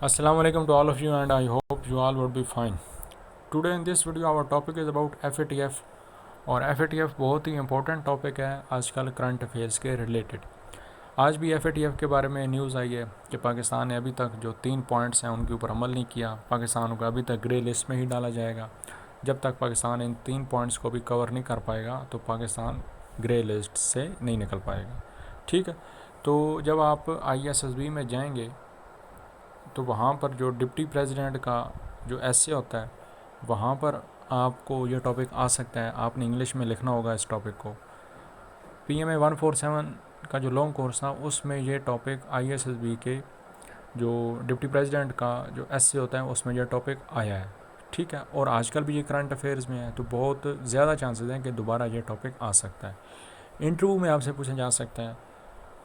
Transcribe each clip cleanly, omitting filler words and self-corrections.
Assalamu alaikum to all of you, and I hope you all would be fine. Today in this video our topic is about FATF. और FATF बहुत ही important topic है आजकल current affairs के related. आज भी FATF के बारे में न्यूज़ आई है कि पाकिस्तान ने अभी तक जो 3 पॉइंट्स हैं उनके ऊपर अमल नहीं किया। पाकिस्तान को अभी तक ग्रे लिस्ट में ही डाला जाएगा। जब तक पाकिस्तान इन 3 पॉइंट्स को भी कवर नहीं कर पाएगा तो पाकिस्तान ग्रे लिस्ट से नहीं निकल पाएगा। ठीक है, तो जब आप ISSB में जाएंगे तो वहाँ पर जो डिप्टी प्रेसिडेंट का जो एसे होता है वहाँ पर आपको ये टॉपिक आ सकता है। आपने इंग्लिश में लिखना होगा इस टॉपिक को। PMA 147 का जो लॉन्ग कोर्स था उसमें ये टॉपिक ISSB के जो डिप्टी प्रेसिडेंट का जो एसे होता है उसमें यह टॉपिक आया है। ठीक है, और आजकल भी ये करंट अफेयर्स में है तो बहुत ज़्यादा चांसेस हैं कि दोबारा ये टॉपिक आ सकता है। इंटरव्यू में आपसे पूछा जा सकता है।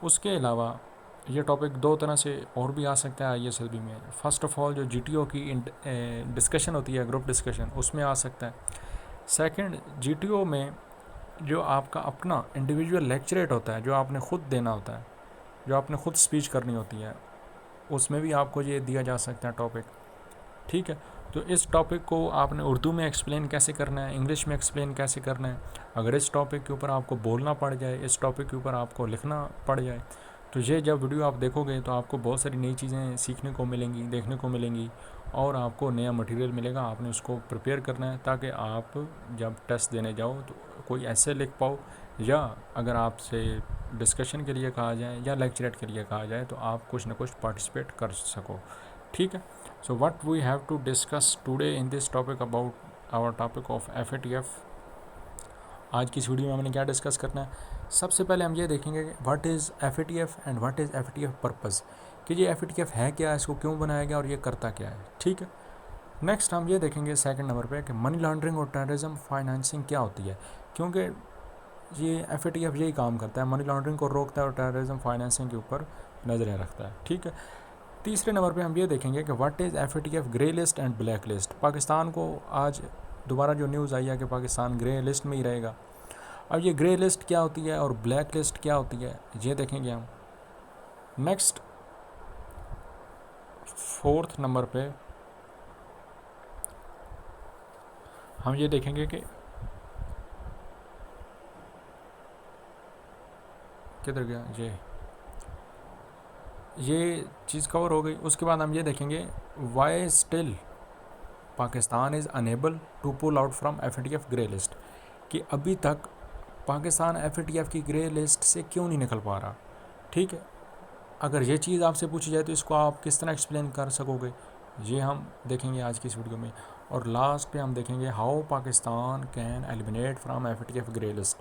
उसके अलावा ये टॉपिक 2 तरह से और भी आ सकता है ISSB में। फ़र्स्ट ऑफ़ ऑल जो GTO की डिस्कशन होती है, ग्रुप डिस्कशन, उसमें आ सकता है। सेकंड, GTO में जो आपका अपना इंडिविजुअल लेक्चरेट होता है, जो आपने ख़ुद देना होता है, जो आपने ख़ुद स्पीच करनी होती है, उसमें भी आपको ये दिया जा सकता है टॉपिक। ठीक है, तो इस टॉपिक को आपने उर्दू में एक्सप्लेन कैसे करना है, इंग्लिश में एक्सप्लेन कैसे करना है। अगर इस टॉपिक के ऊपर आपको बोलना पड़ जाए, इस टॉपिक के ऊपर आपको लिखना पड़ जाए, तो ये जब वीडियो आप देखोगे तो आपको बहुत सारी नई चीज़ें सीखने को मिलेंगी, देखने को मिलेंगी, और आपको नया मटेरियल मिलेगा। आपने उसको प्रिपेयर करना है ताकि आप जब टेस्ट देने जाओ तो कोई ऐसे लिख पाओ, या अगर आपसे डिस्कशन के लिए कहा जाए या लेक्चरेट के लिए कहा जाए तो आप कुछ ना कुछ पार्टिसिपेट कर सको। ठीक है, so what we have to discuss today in this topic about our topic of FATF। आज की इस वीडियो में हमने क्या डिस्कस करना है। सबसे पहले हम ये देखेंगे कि what is FATF and what is FATF purpose, कि ये FATF है क्या, इसको क्यों बनाया गया और ये करता क्या है। ठीक है, नेक्स्ट हम ये देखेंगे सेकंड नंबर पे कि मनी लॉन्ड्रिंग और टेररिज्म फाइनेंसिंग क्या होती है, क्योंकि ये FATF यही काम करता है, मनी लॉन्ड्रिंग को रोकता है और टेररिज्म फाइनेंसिंग के ऊपर नज़रें रखता है। ठीक है, तीसरे नंबर पे हम ये देखेंगे कि what is FATF grey list and black list. Pakistan को आज दोबारा जो न्यूज़ आई है कि पाकिस्तान ग्रे लिस्ट में ही रहेगा। अब ये ग्रे लिस्ट क्या होती है और ब्लैक लिस्ट क्या होती है ये देखेंगे हम। नेक्स्ट फोर्थ नंबर पे हम ये देखेंगे कि किधर गया ये चीज़ कवर हो गई। उसके बाद हम ये देखेंगे why still Pakistan is unable to pull out from FATF grey list, कि अभी तक पाकिस्तान FATF की ग्रे लिस्ट से क्यों नहीं निकल पा रहा। ठीक है, अगर ये चीज़ आपसे पूछी जाए तो इसको आप किस तरह एक्सप्लेन कर सकोगे, ये हम देखेंगे आज की इस वीडियो में। और लास्ट पे हम देखेंगे how Pakistan can eliminate from FATF grey list,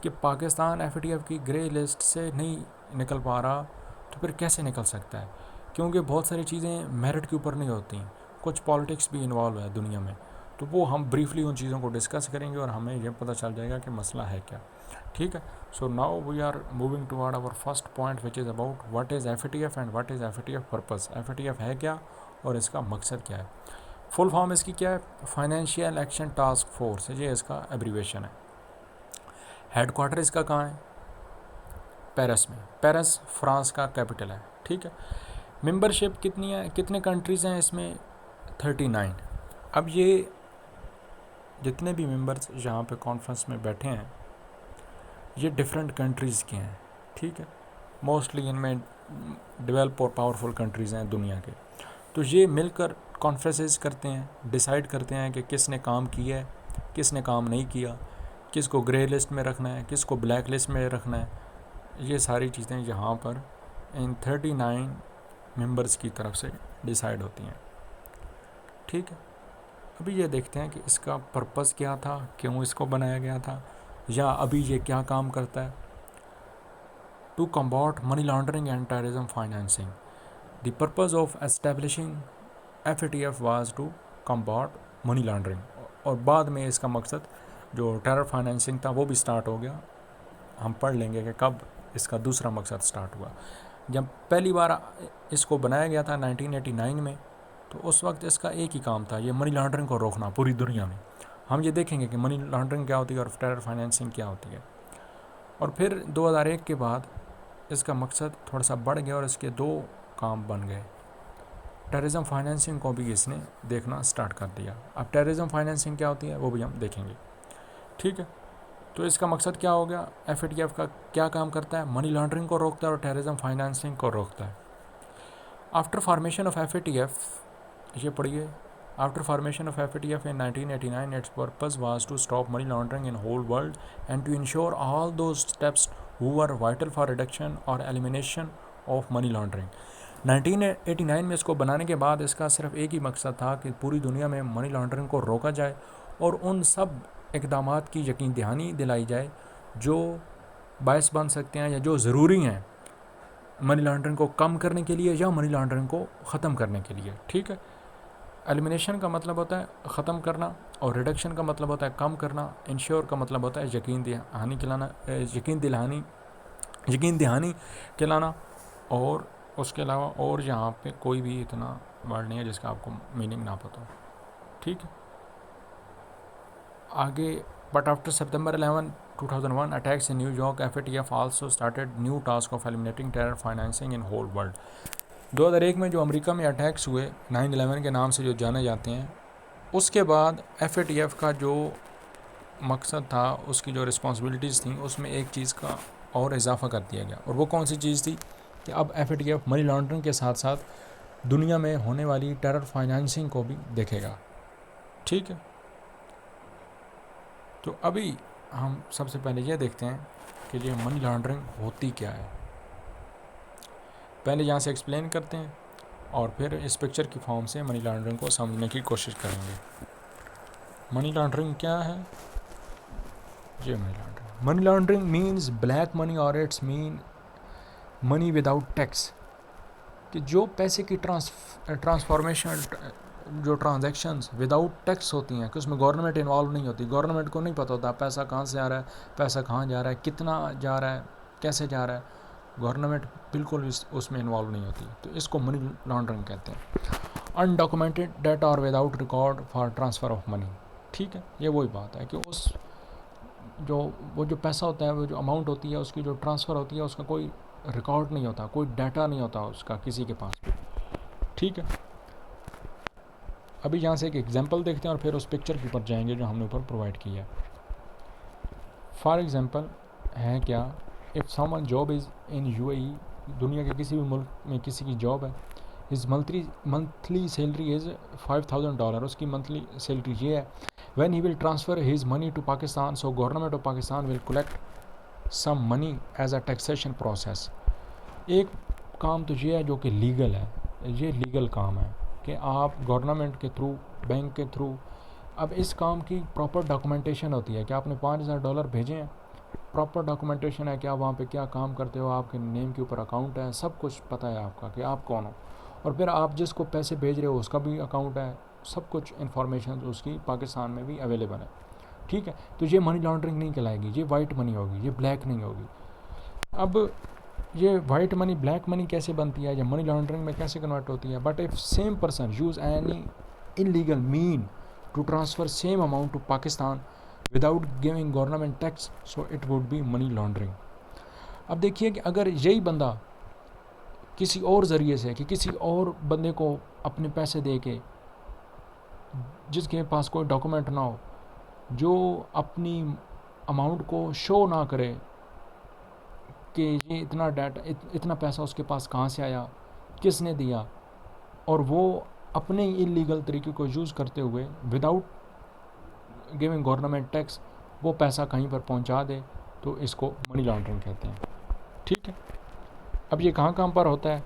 कि पाकिस्तान FATF की ग्रे लिस्ट से नहीं निकल पा रहा तो फिर कैसे निकल सकता है, क्योंकि बहुत सारी चीज़ें मेरिट के ऊपर नहीं होती, कुछ पॉलिटिक्स भी इन्वॉल्व है दुनिया में। तो वो हम ब्रीफली उन चीज़ों को डिस्कस करेंगे और हमें यह पता चल जाएगा कि मसला है क्या। ठीक है, so now we are moving toward our first point which is about what is FATF and what is FATF purpose. FATF है क्या और इसका मकसद क्या है। फुल फॉर्म इसकी क्या है, फाइनेंशियल एक्शन टास्क फोर्स, ये इसका एब्रीवेशन है। हेडक्वार्टर इसका कहाँ है, पेरिस में। पेरिस फ्रांस का कैपिटल है। ठीक है, मेंबरशिप कितनी है, कितने कंट्रीज़ हैं इसमें, 39। अब ये जितने भी मेंबर्स यहाँ पे कॉन्फ्रेंस में बैठे हैं ये डिफरेंट कंट्रीज़ के हैं। ठीक है, मोस्टली इनमें डेवलप और पावरफुल कंट्रीज़ हैं दुनिया के। तो ये मिलकर कॉन्फ्रेंसेस करते हैं, डिसाइड करते हैं कि किसने काम किया है, किसने काम नहीं किया, किसको ग्रे लिस्ट में रखना है, किसको ब्लैक लिस्ट में रखना है। ये सारी चीज़ें यहाँ पर इन 39 मेंबर्स की तरफ से डिसाइड होती हैं। ठीक है, अभी ये देखते हैं कि इसका पर्पस क्या था, क्यों इसको बनाया गया था, या अभी ये क्या काम करता है। To combat money laundering and terrorism financing, the purpose of establishing FATF was to combat money laundering. और बाद में इसका मकसद जो टेरर फाइनेंसिंग था वो भी स्टार्ट हो गया। हम पढ़ लेंगे कि कब इसका दूसरा मकसद स्टार्ट हुआ। जब पहली बार इसको बनाया गया था 1989 में, तो उस वक्त इसका एक ही काम था, ये मनी लॉन्ड्रिंग को रोकना पूरी दुनिया में। हम ये देखेंगे कि मनी लॉन्ड्रिंग क्या होती है और टेरर फाइनेंसिंग क्या होती है। और फिर 2001 के बाद इसका मकसद थोड़ा सा बढ़ गया और इसके 2 काम बन गए। टेररिज्म फाइनेंसिंग को भी इसने देखना स्टार्ट कर दिया। अब टेररिज्म फाइनेंसिंग क्या होती है वो भी हम देखेंगे, ठीक है। तो इसका मकसद क्या हो गया, FATF का क्या काम करता है, मनी लॉन्ड्रिंग को रोकता है और टेररिज्म फाइनेंसिंग को रोकता है। आफ्टर फॉर्मेशन ऑफ FATF, ये पढ़िए, after formation of FATF in 1989 its purpose was to stop money laundering in whole world and to ensure all those steps who were vital for reduction or elimination of money laundering। 1989 में इसको बनाने के बाद इसका सिर्फ एक ही मकसद था कि पूरी दुनिया में मनी लॉन्ड्रिंग को रोका जाए और उन सब इक़दामात की यकीन दहानी दिलाई जाए जो बायस बन सकते हैं या जो ज़रूरी हैं मनी लॉन्ड्रिंग को कम करने के लिए या मनी लॉन्ड्रिंग को ख़त्म करने के लिए, ठीक है। एलिमिनेशन का मतलब होता है ख़त्म करना और रिडक्शन का मतलब होता है कम करना, इंश्योर का मतलब होता है यकीन दहानी खिलाना और उसके अलावा और यहाँ पे कोई भी इतना वर्ड नहीं है जिसका आपको मीनिंग ना पता हो, ठीक है। आगे, but after September 11, 2001 attacks in New York, FATF also started new task of eliminating terror financing in whole world। 2001 में जो अमेरिका में अटैक्स हुए 9/11 के नाम से जो जाने जाते हैं, उसके बाद FATF का जो मकसद था, उसकी जो रिस्पॉन्सिबिलिटीज़ थी, उसमें एक चीज़ का और इजाफा कर दिया गया। और वो कौन सी चीज़ थी कि अब FATF मनी लॉन्ड्रिंग के साथ साथ दुनिया में होने वाली टेरर फाइनेंसिंग को भी देखेगा, ठीक है। तो अभी हम सबसे पहले ये देखते हैं कि ये मनी लॉन्ड्रिंग होती क्या है। पहले यहाँ से एक्सप्लेन करते हैं और फिर इस पिक्चर की फॉर्म से मनी लॉन्ड्रिंग को समझने की कोशिश करेंगे। मनी लॉन्ड्रिंग क्या है, ये money laundering means black money और it's mean money without tax, कि जो पैसे की ट्रांसफॉर्मेशन, जो ट्रांजैक्शंस विदाउट टैक्स होती हैं, कि उसमें गवर्नमेंट इन्वॉल्व नहीं होती। गवर्नमेंट को नहीं पता होता पैसा कहाँ से आ रहा है, पैसा कहाँ जा रहा है, कितना जा रहा है, कैसे जा रहा है, गवर्नमेंट बिल्कुल उसमें इन्वॉल्व नहीं होती। तो इसको मनी लॉन्ड्रिंग कहते हैं। अनडॉक्यूमेंटेड डेटा और without record for transfer of money, ठीक है। ये वही बात है कि वो जो पैसा होता है, वो जो अमाउंट होती है, उसकी जो ट्रांसफ़र होती है, उसका कोई रिकॉर्ड नहीं होता, कोई डाटा नहीं होता उसका किसी के पास भी, ठीक है। अभी यहाँ से एक एग्जांपल देखते हैं और फिर उस पिक्चर के ऊपर जाएंगे जो हमने ऊपर प्रोवाइड किया है। फॉर एग्जांपल है क्या, if someone job is in UAE, दुनिया के किसी भी मुल्क में किसी की जॉब है, हिज मंथली सैलरी इज़ $5,000, उसकी मंथली सैलरी ये है। When he will transfer his money to Pakistan, so government of Pakistan will collect some money as a taxation process. एक काम तो ये है जो कि लीगल है, ये लीगल काम है कि आप गवर्नमेंट के थ्रू, बैंक के थ्रू, अब इस काम की प्रॉपर डॉक्यूमेंटेशन होती है कि आपने $5,000 भेजे हैं, प्रॉपर डॉक्यूमेंटेशन है कि आप वहाँ पे क्या काम करते हो, आपके नेम के ऊपर अकाउंट है, सब कुछ पता है आपका कि आप कौन हो, और फिर आप जिसको पैसे भेज रहे हो उसका भी अकाउंट है, सब कुछ इन्फॉर्मेशन उसकी पाकिस्तान में भी अवेलेबल है, ठीक है। तो ये मनी लॉन्ड्रिंग नहीं कहलाएगी, ये वाइट मनी होगी, ये ब्लैक नहीं होगी। अब ये वाइट मनी ब्लैक मनी कैसे बनती है या मनी लॉन्ड्रिंग में कैसे कन्वर्ट होती है, but if same person use any illegal mean to transfer same amount to Pakistan without giving government tax, so it would be money laundering. अब देखिए कि अगर यही बंदा किसी और ज़रिए से, कि किसी और बंदे को अपने पैसे दे के, जिसके पास कोई डॉक्यूमेंट ना हो, जो अपनी अमाउंट को शो ना करे कि ये इतना डाटा, इतना पैसा उसके पास कहाँ से आया, किसने दिया, और वो अपने इलीगल तरीके को यूज़ करते हुए विदाउट गिविंग गवर्नमेंट टैक्स वो पैसा कहीं पर पहुंचा दे, तो इसको मनी लॉन्ड्रिंग कहते हैं, ठीक है। अब ये कहाँ पर होता है,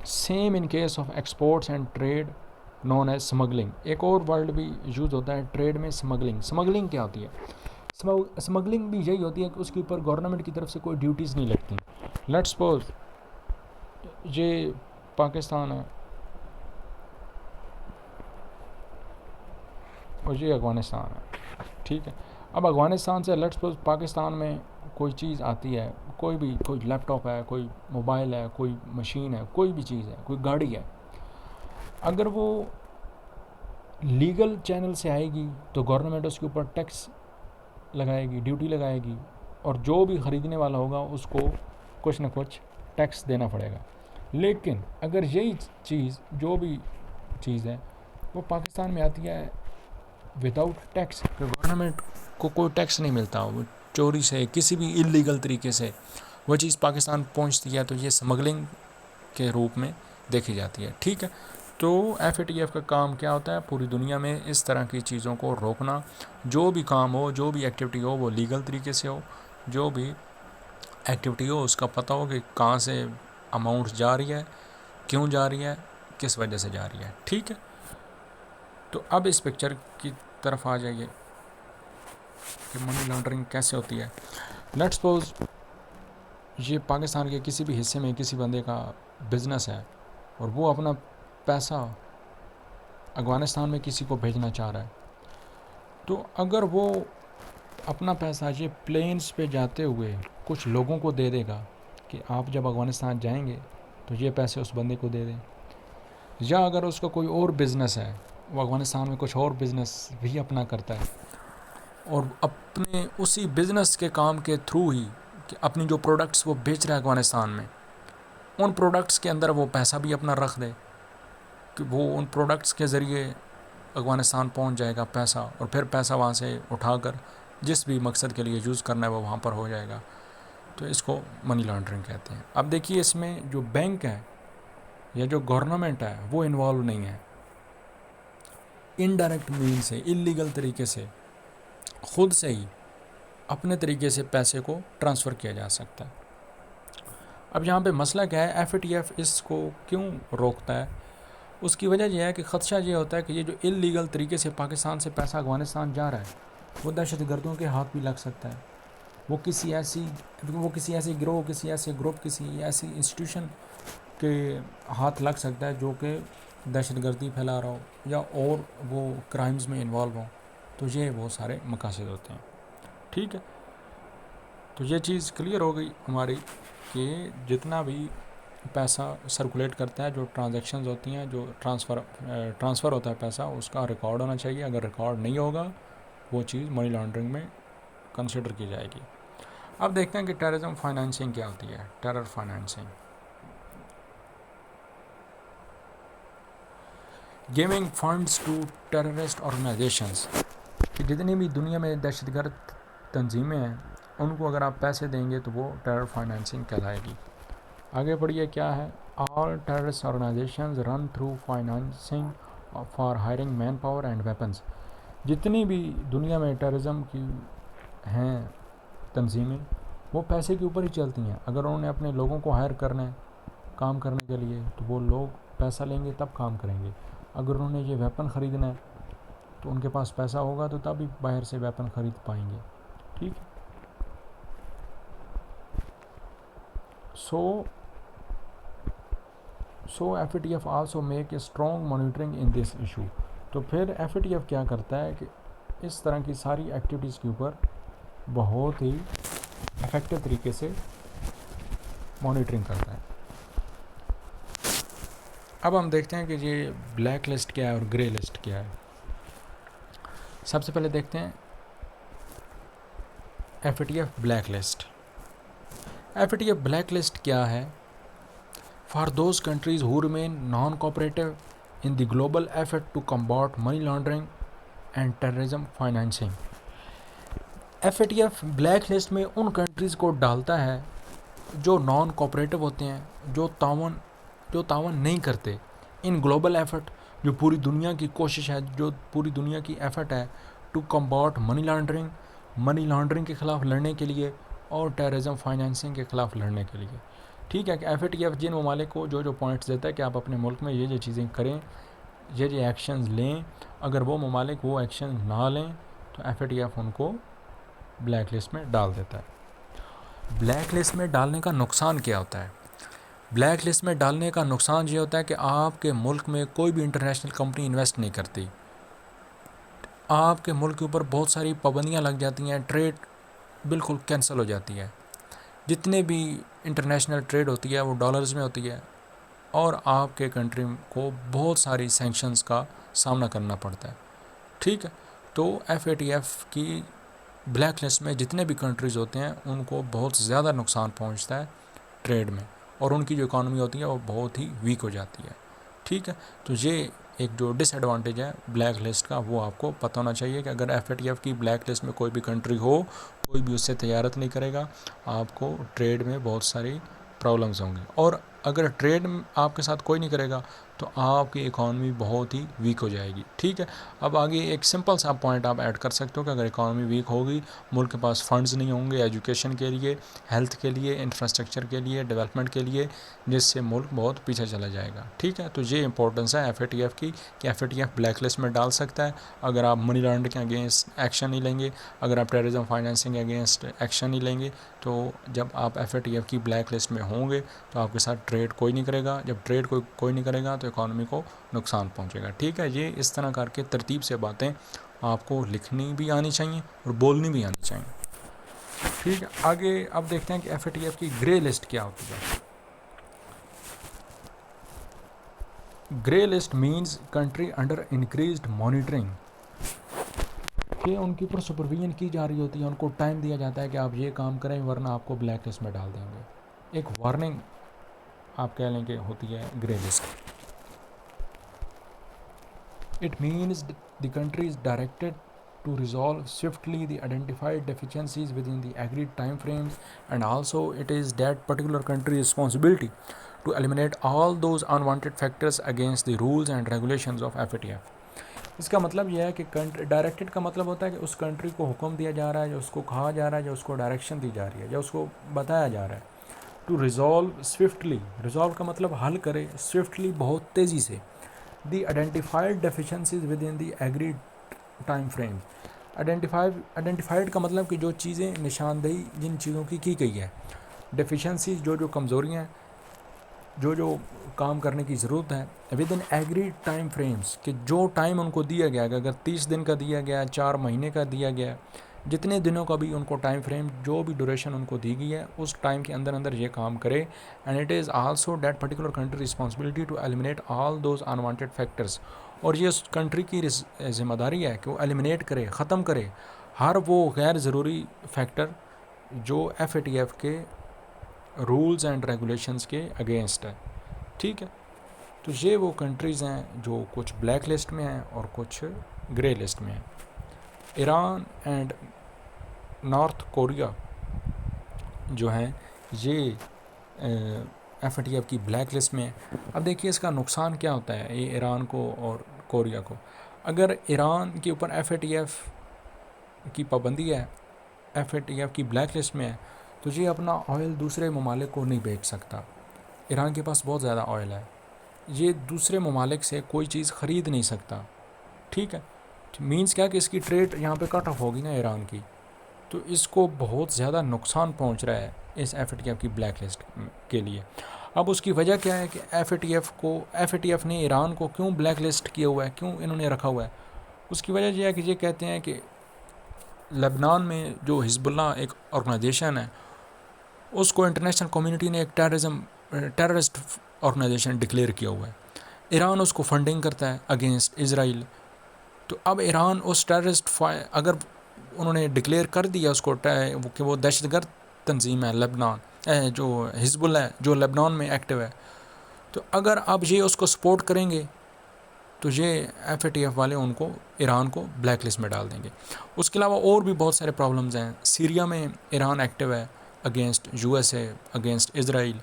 same in case of exports and trade known as smuggling. एक और वर्ड भी यूज़ होता है ट्रेड में, स्मगलिंग। स्मगलिंग क्या होती है, स्मगलिंग भी यही होती है कि उसके ऊपर गवर्नमेंट की तरफ से कोई ड्यूटीज़ नहीं लगती। लेट्स सपोज ये पाकिस्तान है और ये अफ़गानिस्तान है, ठीक है। अब अफ़गानिस्तान से लेट्स सपोज पाकिस्तान में कोई चीज़ आती है, कोई लैपटॉप है, कोई मोबाइल है, कोई मशीन है, कोई भी चीज़ है, कोई गाड़ी है, अगर वो लीगल चैनल से आएगी तो गवर्नमेंट उसके ऊपर टैक्स लगाएगी, ड्यूटी लगाएगी, और जो भी ख़रीदने वाला होगा उसको कुछ ना कुछ टैक्स देना पड़ेगा। लेकिन अगर यही चीज़ जो भी चीज़ है वो पाकिस्तान में आती है विदाउट टैक्स, गवर्नमेंट को कोई टैक्स नहीं मिलता, वो चोरी से किसी भी इलीगल तरीके से वो चीज़ पाकिस्तान पहुंचती है, तो ये स्मगलिंग के रूप में देखी जाती है। ठीक है, तो FATF का काम क्या होता है, पूरी दुनिया में इस तरह की चीज़ों को रोकना, जो भी काम हो, जो भी एक्टिविटी हो वो लीगल तरीके से हो, जो भी एक्टिविटी हो उसका पता हो कि कहाँ से अमाउंट जा रही है, क्यों जा रही है, किस वजह से जा रही है। ठीक है, तो अब इस पिक्चर की तरफ आ जाइए कि मनी लॉन्ड्रिंग कैसे होती है। लेट्स सपोज ये पाकिस्तान के किसी भी हिस्से में किसी बंदे का बिजनेस है और वो अपना पैसा अफ़गानिस्तान में किसी को भेजना चाह रहा है, तो अगर वो अपना पैसा ये प्लेन्स पे जाते हुए कुछ लोगों को दे देगा कि आप जब अफ़गानिस्तान जाएंगे तो ये पैसे उस बंदे को दे दें, या अगर उसका कोई और बिज़नेस है, वो अफ़गानिस्तान में कुछ और बिज़नेस भी अपना करता है और अपने उसी बिज़नेस के काम के थ्रू ही कि अपनी जो प्रोडक्ट्स वो बेच रहा है अफ़गानिस्तान में, उन प्रोडक्ट्स के अंदर वो पैसा भी अपना रख दे कि वो उन प्रोडक्ट्स के ज़रिए अफ़गानिस्तान पहुंच जाएगा पैसा, और फिर पैसा वहाँ से उठाकर जिस भी मकसद के लिए यूज़ करना है वो वहाँ पर हो जाएगा, तो इसको मनी लॉन्ड्रिंग कहते हैं। अब देखिए, इसमें जो बैंक है या जो गवर्नमेंट है वो इन्वॉल्व नहीं है, इनडायरेक्ट मीन से, इलीगल तरीके से खुद से ही अपने तरीके से पैसे को ट्रांसफ़र किया जा सकता है। अब यहाँ पे मसला क्या है, FATF इसको क्यों रोकता है, उसकी वजह यह है कि ख़दशा ये होता है कि ये जो इलीगल तरीके से पाकिस्तान से पैसा अफ़गानिस्तान जा रहा है वो दहशतगर्दों के हाथ भी लग सकता है, वो किसी ऐसी गिरोह, किसी ऐसे ग्रुप, किसी ऐसी इंस्टीट्यूशन के हाथ लग सकता है जो कि दहशतगर्दी फैला रहा हो या और वो क्राइम्स में इन्वॉल्व हो, तो ये वो सारे मकासद होते हैं। ठीक है, तो ये चीज़ क्लियर हो गई हमारी कि जितना भी पैसा सर्कुलेट करता है, जो ट्रांजैक्शंस होती हैं, जो ट्रांसफ़र होता है पैसा, उसका रिकॉर्ड होना चाहिए। अगर रिकॉर्ड नहीं होगा वो चीज़ मनी लॉन्ड्रिंग में कंसिडर की जाएगी। अब देखते हैं कि टेररिज्म फाइनेंसिंग क्या होती है। Terror financing, giving funds to terrorist organisations, कि जितनी भी दुनिया में दहशतगर्द तंजीमें हैं उनको अगर आप पैसे देंगे तो वो टेरर फाइनेंसिंग कहलाएगी। आगे बढ़िए, क्या है, all terrorist organisations run through financing for hiring man power and weapons, जितनी भी दुनिया में टेररिज्म की हैं तंजीमें वो पैसे के ऊपर ही चलती हैं। अगर उन्होंने अपने लोगों को हायर करना है काम करने के लिए तो वो लोग पैसा लेंगे तब काम करेंगे। अगर उन्होंने ये वेपन ख़रीदना है तो उनके पास पैसा होगा तो तभी बाहर से वेपन ख़रीद पाएंगे। ठीक है, सो FATF also make a strong monitoring in this issue. तो फिर FATF क्या करता है कि इस तरह की सारी एक्टिविटीज़ के ऊपर बहुत ही इफेक्टिव तरीके से मॉनिटरिंग करता है। अब हम देखते हैं कि ये ब्लैक लिस्ट क्या है और ग्रे लिस्ट क्या है। सबसे पहले देखते हैं FATF black list. FATF black list क्या है, for those countries who remain non cooperative in the global effort to combat money laundering and terrorism financing. FATF black list में उन कंट्रीज़ को डालता है जो नॉन कोऑपरेटिव होते हैं, जो तावन नहीं करते इन ग्लोबल एफर्ट, जो पूरी दुनिया की कोशिश है, जो पूरी दुनिया की एफर्ट है टू कम्बैट मनी लॉन्ड्रिंग के ख़िलाफ़ लड़ने के लिए और टेररिज्म फाइनेंसिंग के ख़िलाफ़ लड़ने के लिए। ठीक है, कि FATF जिन ममालिक को जो पॉइंट्स देता है कि आप अपने मुल्क में ये चीज़ें करें, ये एक्शंस लें, अगर वो ममालिक वो एक्शन ना लें तो FATF उनको ब्लैक लिस्ट में डाल देता है। ब्लैक लिस्ट में डालने का नुकसान क्या होता है? ब्लैक लिस्ट में डालने का नुकसान ये होता है कि आपके मुल्क में कोई भी इंटरनेशनल कंपनी इन्वेस्ट नहीं करती, आपके मुल्क के ऊपर बहुत सारी पाबंदियां लग जाती हैं, ट्रेड बिल्कुल कैंसिल हो जाती है, जितने भी इंटरनेशनल ट्रेड होती है वो डॉलर्स में होती है और आपके कंट्री को बहुत सारी सैंक्शंस का सामना करना पड़ता है। ठीक है, तो FATF की ब्लैक लिस्ट में जितने भी कंट्रीज़ होते हैं उनको बहुत ज़्यादा नुकसान पहुंचता है ट्रेड में, और उनकी जो इकॉनमी होती है वो बहुत ही वीक हो जाती है। ठीक है, तो ये एक जो डिसएडवांटेज है ब्लैक लिस्ट का वो आपको पता होना चाहिए कि अगर FATF की ब्लैक लिस्ट में कोई भी कंट्री हो, कोई भी उससे तजारत नहीं करेगा, आपको ट्रेड में बहुत सारी प्रॉब्लम्स होंगी। और अगर ट्रेड आपके साथ कोई नहीं करेगा तो आपकी इकॉनमी बहुत ही वीक हो जाएगी। ठीक है, अब आगे एक सिंपल सा पॉइंट आप ऐड कर सकते हो कि अगर इकॉनमी वीक होगी, मुल्क के पास फंड्स नहीं होंगे एजुकेशन के लिए, हेल्थ के लिए, इंफ्रास्ट्रक्चर के लिए, डेवलपमेंट के लिए, जिससे मुल्क बहुत पीछे चला जाएगा। ठीक है, तो ये इंपॉर्टेंस है FATF की कि FATF ब्लैक लिस्ट में डाल सकता है अगर आप मनी लॉन्ड्रिंग के अगेंस्ट एक्शन नहीं लेंगे, अगर आप टेररिज्म फाइनेंसिंग के अगेंस्ट एक्शन नहीं लेंगे। तो जब आप FATF की ब्लैक लिस्ट में होंगे तो आपके साथ ट्रेड कोई नहीं करेगा, जब ट्रेड कोई नहीं करेगा तो इकॉनमी को नुकसान पहुंचेगा। ठीक है, ये इस तरह करके तरतीब से बातें आपको लिखनी भी आनी चाहिए और बोलनी भी आनी चाहिए। ठीक है, आगे अब देखते हैं कि FATF की ग्रे लिस्ट क्या होती है। Grey list means country under increased monitoring, कि उनके ऊपर सुपरविजन की जा रही होती है, उनको टाइम दिया जाता है कि आप ये काम करें वरना आपको ब्लैक लिस्ट में डाल देंगे। एक वार्निंग आप कह लें कि होती है grey list. It means the country is directed to resolve swiftly the identified deficiencies within the agreed time frames, and also it is that particular country's responsibility to eliminate all those unwanted factors against the rules and regulations of FATF. इसका मतलब यह है कि directed का मतलब होता है कि उस कंट्री को हुक्म दिया जा रहा है, जो उसको कहा जा रहा है, जो उसको डायरेक्शन दी जा रही है, जो उसको बताया जा रहा है। टू रिजॉल्व स्विफ्टली, रिजॉल्व का मतलब हल करे, स्विफ्टली बहुत तेज़ी से, the identified deficiencies with in the agreed time frame. Identified का मतलब कि जो चीज़ें निशानदेही जिन चीज़ों की गई है, डेफिशिएंसीज जो कमज़ोरियाँ हैं, जो काम करने की ज़रूरत है, with in agreed time frames, कि जो टाइम उनको दिया गया है, अगर 30 दिन का दिया गया है, 4 महीने का दिया गया है, जितने दिनों का भी उनको टाइम फ्रेम, जो भी ड्यूरेशन उनको दी गई है, उस टाइम के अंदर अंदर ये काम करे। And it is also that particular country responsibility to eliminate all those unwanted factors, और ये उस कंट्री की जिम्मेदारी है कि वो एलिमिनेट करे, ख़त्म करे हर वो गैर ज़रूरी फैक्टर जो FATF के रूल्स एंड रेगुलेशंस के अगेंस्ट है। ठीक है, तो ये वो कंट्रीज़ हैं जो कुछ ब्लैक लिस्ट में हैं और कुछ ग्रे लिस्ट में हैं। ईरान एंड नॉर्थ कोरिया जो हैं ये FATF की ब्लैक लिस्ट में है। अब देखिए इसका नुकसान क्या होता है ये ईरान को और कोरिया को। अगर ईरान के ऊपर FATF की पाबंदी है, FATF की ब्लैक लिस्ट में है, तो ये अपना ऑयल दूसरे ममालिक को नहीं बेच सकता। ईरान के पास बहुत ज़्यादा ऑयल है, ये दूसरे ममालिक से कोई चीज़ ख़रीद नहीं सकता। ठीक है, मीन्स क्या कि इसकी ट्रेड यहाँ पे कट ऑफ होगी ना ईरान की, तो इसको बहुत ज़्यादा नुकसान पहुँच रहा है इस FATF की ब्लैक लिस्ट के लिए। अब उसकी वजह क्या है कि FATF ने ईरान को क्यों ब्लैक लिस्ट किया हुआ है, क्यों इन्होंने रखा हुआ है। उसकी वजह यह है कि ये कहते हैं कि लेबनान में जो हिजबुल्लाह एक ऑर्गेनाइजेशन है, उसको इंटरनेशनल कम्युनिटी ने एक टेररिस्ट ऑर्गेनाइजेशन डिक्लेयर किया हुआ है। ईरान उसको फंडिंग करता है अगेंस्ट इज़राइल। तो अब ईरान उस अगर उन्होंने डिक्लेयर कर दिया उसको कि वो दहशतगर्द तंजीम है लेबनान, जो हिजबुल्लाह है जो लेबनान में एक्टिव है, तो अगर अब ये उसको सपोर्ट करेंगे तो ये FATF वाले उनको ईरान को ब्लैक लिस्ट में डाल देंगे। उसके अलावा और भी बहुत सारे प्रॉब्लम्स हैं। सीरिया में ईरान एक्टिव है अगेंस्ट USA, अगेंस्ट इज़राइल,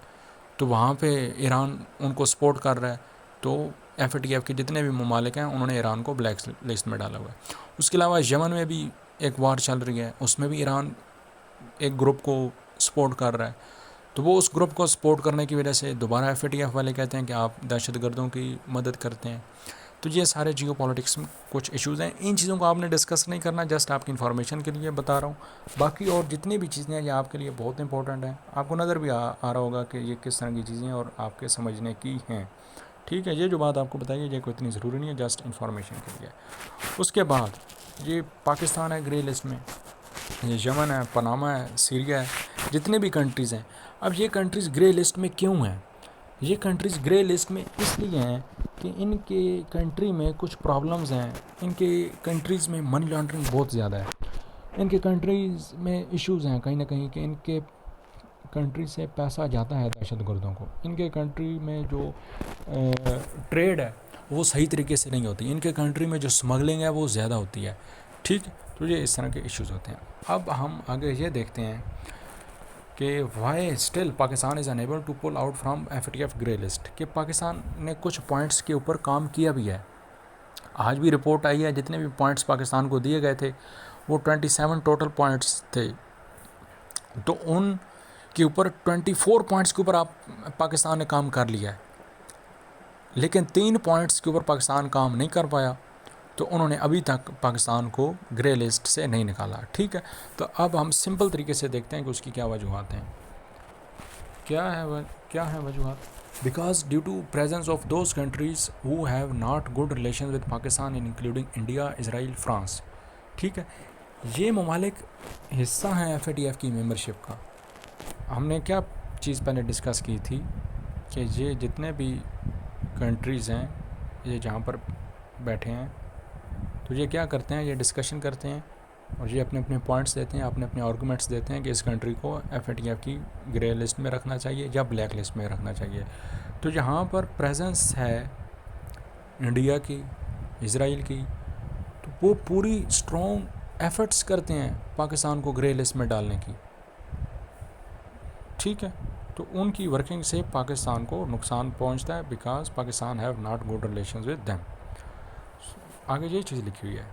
तो वहाँ पे ईरान उनको सपोर्ट कर रहा है। तो FATF के जितने भी ममालिक हैं उन्होंने ईरान को ब्लैक लिस्ट में डाला हुआ है। उसके अलावा यमन में भी एक वार चल रही है, उसमें भी ईरान एक ग्रुप को सपोर्ट कर रहा है, तो वो उस ग्रुप को सपोर्ट करने की वजह से दोबारा FATF वाले कहते हैं कि आप दहशतगर्दों की मदद करते हैं। तो ये सारे जियो पॉलिटिक्स में कुछ इश्यूज़ हैं। इन चीज़ों को आपने डिस्कस नहीं करना, जस्ट आपकी इन्फॉर्मेशन के लिए बता रहा हूँ। बाकी और जितनी भी चीज़ें हैं ये आपके लिए बहुत इंपॉर्टेंट हैं, आपको नज़र भी आ रहा होगा कि ये किस तरह की चीज़ें हैं और आपके समझने की हैं। ठीक है, ये जो बात आपको बताइए ये कोई इतनी ज़रूरी नहीं है, जस्ट इन्फॉर्मेशन के लिए। उसके बाद ये पाकिस्तान है ग्रे लिस्ट में, ये यमन है, पनामा है, सीरिया है, जितने भी कंट्रीज़ हैं। अब ये कंट्रीज़ ग्रे लिस्ट में क्यों हैं? ये कंट्रीज़ ग्रे लिस्ट में इसलिए हैं कि इनके कंट्री में कुछ प्रॉब्लम्स हैं। इनके कंट्रीज़ में मनी लॉन्ड्रिंग बहुत ज़्यादा है। इनके कंट्रीज़ में इश्यूज़ हैं कहीं ना कहीं कि इनके कंट्री से पैसा जाता है दहशतगर्दों को, इनके कंट्री में जो ट्रेड है वो सही तरीके से नहीं होती, इनके कंट्री में जो स्मगलिंग है वो ज़्यादा होती है। ठीक, तो ये इस तरह के इश्यूज़ होते हैं। अब हम आगे ये देखते हैं कि why still Pakistan is unable to pull out from FATF grey list, कि पाकिस्तान ने कुछ पॉइंट्स के ऊपर काम किया भी है। आज भी रिपोर्ट आई है, जितने भी पॉइंट्स पाकिस्तान को दिए गए थे वो 27 टोटल पॉइंट्स थे, तो उन के ऊपर 24 पॉइंट्स के ऊपर पाकिस्तान ने काम कर लिया है, लेकिन 3 पॉइंट्स के ऊपर पाकिस्तान काम नहीं कर पाया, तो उन्होंने अभी तक पाकिस्तान को ग्रे लिस्ट से नहीं निकाला। ठीक है, तो अब हम सिंपल तरीके से देखते हैं कि उसकी क्या वजूहत हैं। क्या है वजूहत? Because due to presence of those countries who have not good relation with Pakistan including India, Israel, France. ठीक है, ये ममालिक हिस्सा हैं FATF की मेंबरशिप का। हमने क्या चीज़ पहले डिस्कस की थी कि ये जितने भी कंट्रीज़ हैं, ये जहाँ पर बैठे हैं, तो ये क्या करते हैं, ये डिस्कशन करते हैं और ये अपने अपने पॉइंट्स देते हैं, अपने अपने आर्गूमेंट्स देते हैं कि इस कंट्री को FATF की ग्रे लिस्ट में रखना चाहिए या ब्लैक लिस्ट में रखना चाहिए। तो यहाँ पर प्रेजेंस है इंडिया की, इसराइल की, तो वो पूरी स्ट्रॉन्ग एफर्ट्स करते हैं पाकिस्तान को ग्रे लिस्ट में डालने की। ठीक है, तो उनकी वर्किंग से पाकिस्तान को नुकसान पहुंचता है, because Pakistan have not good relations with them. आगे ये चीज़ लिखी हुई है,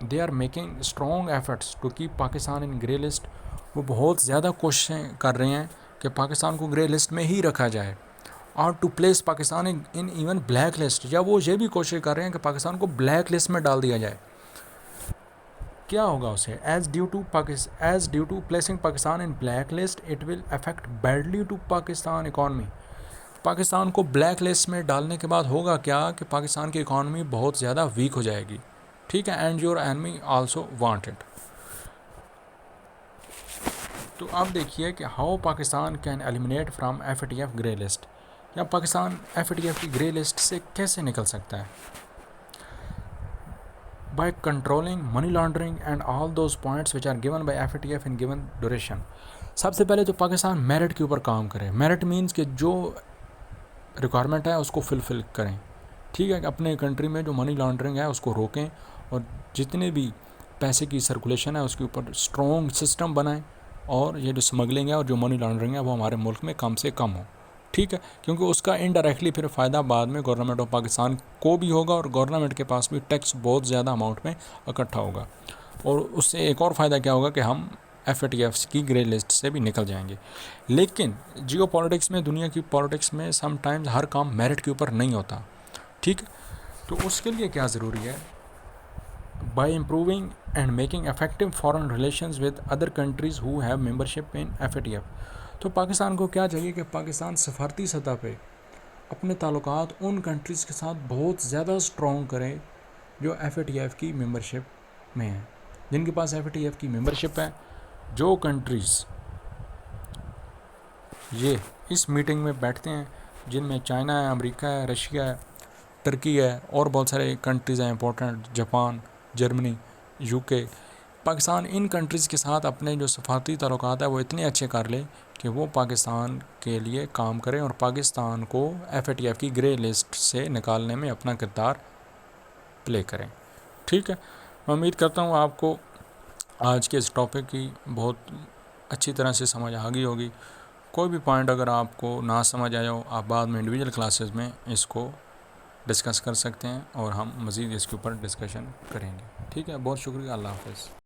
they are making strong efforts to keep Pakistan in grey list. वो बहुत ज़्यादा कोशिशें कर रहे हैं कि पाकिस्तान को ग्रे लिस्ट में ही रखा जाए, और to place Pakistan in even black list, या वो ये भी कोशिश कर रहे हैं कि पाकिस्तान को ब्लैक लिस्ट में डाल दिया जाए। क्या होगा उसे? As due to placing Pakistan in black list it will affect badly to Pakistan economy. Pakistan को ब्लैक लिस्ट में डालने के बाद होगा क्या कि पाकिस्तान की इकॉनमी बहुत ज़्यादा वीक हो जाएगी। ठीक है, and your enemy also want it. तो अब देखिए कि how Pakistan can eliminate from FATF grey list, या पाकिस्तान FATF की ग्रे लिस्ट से कैसे निकल सकता है। By controlling money laundering and all those points which are given by FATF in given duration. सबसे पहले तो पाकिस्तान मेरिट के ऊपर काम करे। मेरिट मीन्स कि जो रिक्वायरमेंट है उसको फुलफिल करें। ठीक है, अपने कंट्री में जो मनी लॉन्ड्रिंग है उसको रोकें, और जितने भी पैसे की सर्कुलेशन है उसके ऊपर स्ट्रॉन्ग सिस्टम बनाएं, और ये जो स्मगलिंग है और जो मनी लॉन्ड्रिंग है वो हमारे मुल्क में कम से कम हो। ठीक है, क्योंकि उसका इनडायरेक्टली फिर फ़ायदा बाद में गवर्नमेंट ऑफ पाकिस्तान को भी होगा, और गवर्नमेंट के पास भी टैक्स बहुत ज़्यादा अमाउंट में इकट्ठा होगा, और उससे एक और फ़ायदा क्या होगा कि हम FATF की ग्रे लिस्ट से भी निकल जाएंगे। लेकिन जियो पॉलिटिक्स में, दुनिया की पॉलिटिक्स में समटाइम्स हर काम मेरिट के ऊपर नहीं होता। ठीक, तो उसके लिए क्या ज़रूरी है? Bye improving and making effective foreign relations with other countries who have membership in FATF। तो पाकिस्तान को क्या चाहिए कि पाकिस्तान सफारती सतह पे अपने ताल्लुकात उन कंट्रीज़ के साथ बहुत ज़्यादा स्ट्रॉन्ग करें जो FATF की मेंबरशिप में हैं, जिनके पास FATF की मेंबरशिप है। जो कंट्रीज़ ये इस मीटिंग में बैठते हैं, जिनमें चाइना है, अमेरिका है, रशिया है, टर्की है, और बहुत सारे कंट्रीज़ हैं important, Japan, Germany, UK, Pakistan इन कंट्रीज़ के साथ अपने जो सफारती ताल्लुकात है वो इतने अच्छे कर ले कि वो पाकिस्तान के लिए काम करें और पाकिस्तान को FATF की ग्रे लिस्ट से निकालने में अपना किरदार प्ले करें। ठीक है, मैं उम्मीद करता हूँ आपको आज के इस टॉपिक की बहुत अच्छी तरह से समझ आ गई होगी। कोई भी पॉइंट अगर आपको ना समझ आया हो, आप बाद में इंडिविजुअल क्लासेस में इसको डिस्कस कर सकते हैं, और हम मज़ीद इसके ऊपर डिस्कशन करेंगे। ठीक है, बहुत शुक्रिया, अल्लाह हाफ़िज़।